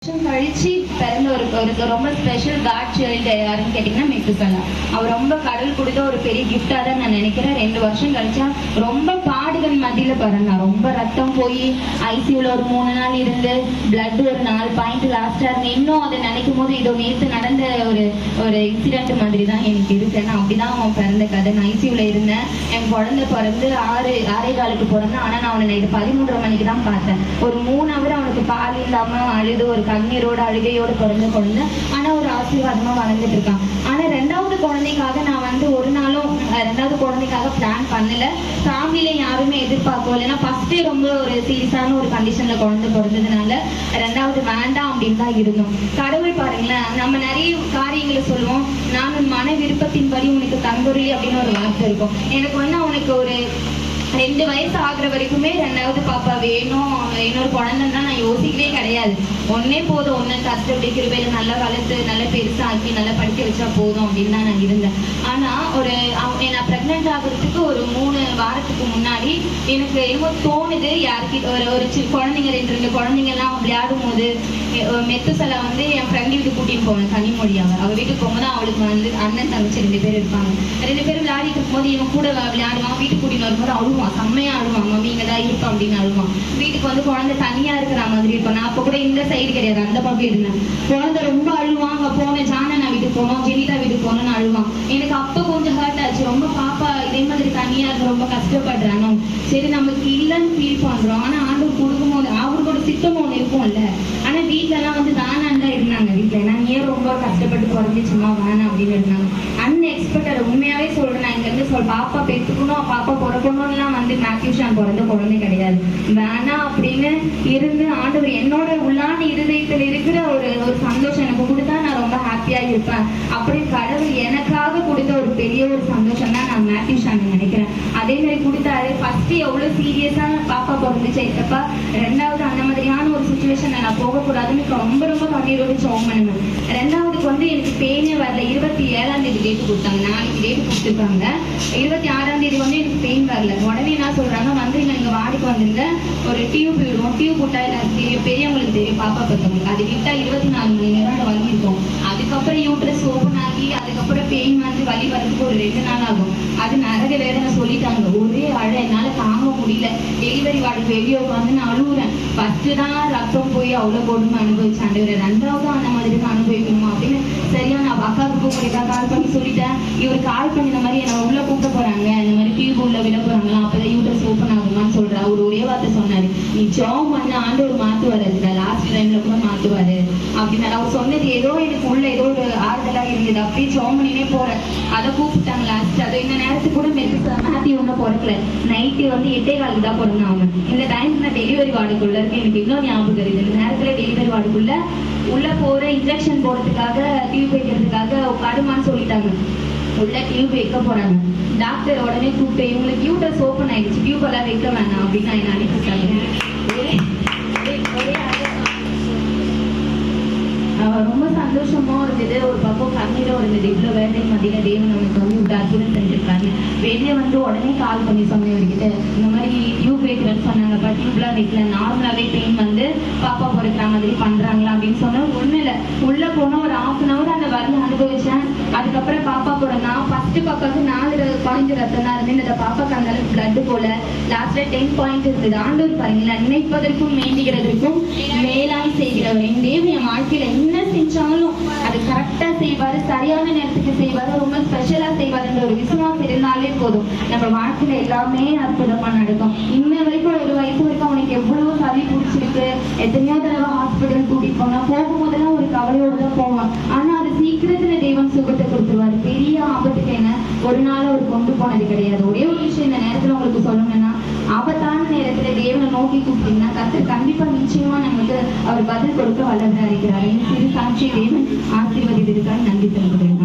கழிச்சு பிறந்த ஒரு ரொம்ப ஸ்பெஷல் காட் சைல்டு யாருன்னு கேட்டீங்கன்னா மெத்துசலா. அவர் ரொம்ப கடல் கொடுத்த ஒரு பெரிய கிஃப்டா தான் நான் நினைக்கிறேன். 2 வருஷம் கழிச்சா ரொம்ப பாடுகள் மத்தியில பிறந்தா. ரொம்ப ரத்தம் போய் ஐசியூல ஒரு 3 நாள் இருந்து பிளட் ஒரு 4 பாயிண்ட் லாஸ்டா இருந்து இன்னும் அதை நினைக்கும் போது இதோ நேற்று நடந்த ஒரு இன்சிடென்ட் மாதிரி தான் எனக்கு இருக்கு. நான் அப்படிதான் அவன் பிறந்த கதை. நான் ஐசியூல இருந்தேன். என் குழந்தை பிறந்து 6:15 பிறந்தேன். ஆனா நான் அவனை இது 13:30 மணிக்கு தான் பார்த்தேன். ஒரு 3 ஹவர் அவனுக்கு பால் இல்லாம அழுது ஒரு கண்ணீரோட அழுகையோடு பிறந்த குழந்தை. ஆனா ஒரு ஆசீர்வாதமா வளர்ந்துட்டு இருக்கான். ஆனா 2வது குழந்தைக்காக நான் ஒரு நாளும் 2வது குழந்தைக்காக பிளான் பண்ணல. ஃபேமிலியில யாருமே எதிர்பார்க்கல. ஏன்னா ஃபர்ஸ்டே ரொம்ப ஒரு சீரியஸான ஒரு கண்டிஷன்ல குழந்தை பிறந்ததுனால 2வது வேண்டாம் அப்படின்னு தான் இருந்தோம். கடவுள் பாருங்களேன், நம்ம நிறைய காரியங்களை சொல்லுவோம். நான் மன விருப்பத்தின்படி உனக்கு தங்குறி அப்படின்னு ஒரு வார்த்தை இருக்கும். எனக்கு அவனுக்கு ஒரு 2 வயசு ஆகுற வரைக்குமே 2வது பாப்பா வேணும், இன்னொரு குழந்தைன்னா நான் யோசிக்கவே கிடையாது. ஒன்னே போதும், ஒன்னு கஷ்டப்படி கிருபையில நல்லா வளர்த்து நல்லா பெருசாக்கி நல்லா படிக்க வச்சா போதும் அப்படின்னு தான் நான் இருந்தேன். ஆனா நான் பிரெக்னென்ட் ஆகுறதுக்கு ஒரு 3 வாரத்துக்கு முன்னாடி எனக்கு என்னமோ தோணுது, யாருக்கு ஒரு குழந்தைங்க 2 குழந்தைங்க எல்லாம் விளையாடும் போது மெத்துசலா என் ஃப்ரெண்ட் வீட்டுக்கு கூட்டிட்டு போவேன். கனிமொழியாவை அவ வீட்டுக்கு போகும்போது அவளுக்கு அண்ணன் தங்கச்சி 2 பேர் இருப்பாங்க. 2 பேரும் விளையாடிட்டு இருக்கும்போது இவன் கூட விளையாடுவான். வீட்டுக்கு கூட்டிட்டு வரும்போது அழுவான், செம்மையா அழுவான். மம்மி இங்கதான் இருப்பான் அப்படின்னு அழுவான். வீட்டுக்கு குழந்தை தனியா இருக்கிற மாதிரி இருக்கும். நான் அப்ப கூட இந்த சைடு கிடையாது, அந்த பக்கம் இருந்தேன். குழந்தை ரொம்ப அழுவான். அங்க போனேன், ஜானனா வீட்டுக்கு போனோம், ஜெனிதா வீட்டுக்கு போனோம்னு அழுவான். எனக்கு அப்ப கொஞ்சம் ஹர்ட் ஆச்சு. ரொம்ப பாப்பா இதே மாதிரி தனியா இருக்கு, ரொம்ப கஷ்டப்படுறானோ. சரி நமக்கு இல்லைன்னு ஃபீல் பண்றோம். ஆனா ஆண்டவர் கொடுக்கும் போது அவரோட சித்தம் ஒண்ணு இருக்கும்ல. ஆனா வீட்டுல எல்லாம் வேணான்னு தான் இருந்தாங்க. வீட்டுல நான் ஏன் ரொம்ப கஷ்டப்பட்டு குறைஞ்சிச்சுமா வேணாம் அப்படின்னு இருந்தாங்க. அன்எக்ஸ்பெக்டட் உண்மையாவே சொல்றேன். நான் இங்க இருந்து பாப்பா பெற்றுக்கணும், பாப்பா பிறக்கணும்லாம் மேத்யூஷான் பிறந்த குழந்தை கிடையாது. வேணாம் அப்படின்னு இருந்து ஆண்டவர் என்னோட உள்ளான இருதயத்தில் இருக்கிற ஒரு சந்தோஷம் எனக்கு கொடுத்தா நான் ரொம்ப ஹாப்பியா இருப்பேன். அப்படி கடவுள் எனக்காக கொடுத்த ஒரு பெரிய ஒரு சந்தோஷம் தான் நான் மேத்யூஷான் நினைக்கிறேன். அதே மாதிரி கொடுத்தாரு. ஃபர்ஸ்ட் எவ்வளவு சீரியஸா பாப்பா பிறந்துச்சு, எப்ப 2வது அந்த மாதிரியான ஒரு சுச்சுவேஷன் நான் போகக்கூடாதுன்னு ரொம்ப ரொம்ப கண்ணீரோடு ஜெபம் பண்ணுவேன். 2வதுக்கு எனக்கு பெயினே வரல. 27ஆம் தேதி டேட் கொடுத்தாங்க. நாளைக்கு டேட் கொடுத்துருக்காங்க. 26ஆம் தேதி எனக்கு பெயின் வரல. உடனே என்ன சொல்றாங்க, இங்க வாடிக்கு வந்துருங்க, ஒரு டியூப் விடுவோம். டியூப் விட்டா எனக்கு தெரியும், பெரியவங்களுக்கு தெரியும், பாப்பா பத்தவங்களுக்கு அது விட்டா 24 மணி நேரம் வலி இருக்கும். அதுக்கப்புறம் யூட்ரஸ் ஓபன் ஆகி அதுக்கப்புறம் பெயின் வலி வரதுக்கு ஒரு 2 நாள் ஆகும். அது நரக வேதனை சொல்லிட்டாங்க. ஒரே அழ என்னால தாங்க முடியல. டெலிவரி வார்டுக்கு வெளியே உட்காந்து நான் அழுகுறேன். ஃபர்ஸ்ட் தான் ரத்தம் போய் அவ்வளவு கொடுமை அனுபவிச்சாண்டு, 2வது அந்த மாதிரி அனுபவிக்கணுமா அப்படின்னு சரியா நான் அக்காவுக்கு கூப்பிட்டா கால் பண்ணி சொல்லிட்டேன். இவர் கால் பண்ணி இந்த மாதிரி என்ன உள்ள கூப்பிட போறாங்க, இந்த மாதிரி டியூப் உள்ள விட போறாங்களா, அப்பதான் யூட்ரஸ் ஓப்பன் ஆகுமான்னு சொல்ற. அவர் ஒரே வார்த்தை சொன்னாரு, நீ ஜெபம் பண்ண ஆண்டவர் மாத்துவாரு, லாஸ்ட் டைம்ல கூட மாத்துவாரு அப்படின்னு அவர் சொன்னது. ஏதோ எனக்கு உள்ள ஏதோ ஒரு ஆறுதலா இருந்தது. அப்படியே ஜெபம் பண்ணினே போறேன். அதை கூப்பிட்டாங்க லாஸ்ட். அது இந்த நேரத்துக்கு கூட மேத்யூ ஒன்னும் பிறக்கல. நைட்டு 8:15 தான் பிறந்தான் அவன். இந்த டைம்ல நான் டெலிவரி வார்டுக்குள்ள இருக்கு. எனக்கு இன்னும் ஞாபகம் இருக்குது. இந்த நேரத்துல டெலிவரி வார்டுக்குள்ள உள்ள போற இன்ஜெக்ஷன் போடுறதுக்காக டியூப் வைக்கிறதுக்காக கடுமான்னு சொல்லிட்டாங்க. உள்ள டியூப் வைக்க போறாங்க. டாக்டர் உடனே கூப்பிட்டு இவங்களுக்கு யூட்ரஸ் ஓப்பன் ஆயிடுச்சு, டியூப் எல்லாம் வைக்க வேணாம் அப்படின்னு என்ன அனுப்பிட்டாங்க. ரொம்ப சந்தோஷமா இருந்தது. ஒரு பக்கம் கண்ணீரும் இருந்தது. இவ்வளவு வேலை மத்தியில தேவன் நமக்கு அற்புதம் செஞ்சிருக்காரு. வெளியே உடனே கால் பண்ணி சொன்னவர்கிட்ட இந்த மாதிரி டியூப் வைக்கிறேன்னு சொன்னாங்க. டியூப்லாம் வைக்கல, நார்மலாவே பெயின் பாப்பா பிறக்கிற மாதிரி பண்றாங்களா அப்படின்னு சொன்ன. ஒண்ணு இல்ல, உள்ள போன ஒரு 1/2 hour அந்த வலி அனுபவிச்சேன். அதுக்கப்புறம் பாப்பா பிறந்தா. ஃபர்ஸ்ட் பாப்பாக்கு 4 பாயிண்ட் ரத்தம் தான் இருந்து. இந்த பாப்பாக்கு அந்த அளவுக்கு பிளட் போல. லாஸ்ட்ல 10 பாயிண்ட் இருந்தது. ஆண்டவர் பாருங்களா, நினைப்பதற்கும் வேண்டுகிறதற்கும் மேலாய் செய்கிறவர். என் தேவன் என் வாழ்க்கையில என்ன செஞ்சாலும் அது கரெக்டா செய்வாரு, சரியான நேரத்துக்கு செய்வாரு, ரொம்ப ஸ்பெஷலா செய்வாருன்ற ஒரு விசுவாசம் இருந்தாலே போதும். நம்ம வாழ்க்கையில எல்லாமே அற்புதமா நடக்கும். இன்ன வரைக்கும் 1 வயசு வரைக்கும் அவனுக்கு எவ்வளவு சளி பிடிச்சிருக்கு, எத்தனையோ தடவை ஹாஸ்பிட்டல் கூட்டிட்டு போனா போகும்போதெல்லாம் ஒரு கவலையோடு தான் போவான். ஆனா அது சீக்கிரத்துல தேவன் சுகத்தை கொடுத்துருவாரு. பெரிய ஆபத்துக்கு என்ன ஒரு நாள் அவர் கொண்டு போனது கிடையாது. ஒரே ஒரு விஷயம் இந்த நேரத்துல உங்களுக்கு சொல்லணும்னா, ஆபத்தான நேரத்துல தேவனை நோக்கி கூப்பிட்டீங்கன்னா கர்த்தர் கண்டிப்பா நிச்சயமா நமக்கு அவர் பதில் கொடுக்க வல்லவரா இருக்கிறார். சிறு சாட்சி தேவன் ஆசீர்வதித்திருக்காரு. நன்றி சொல்கிறேன்.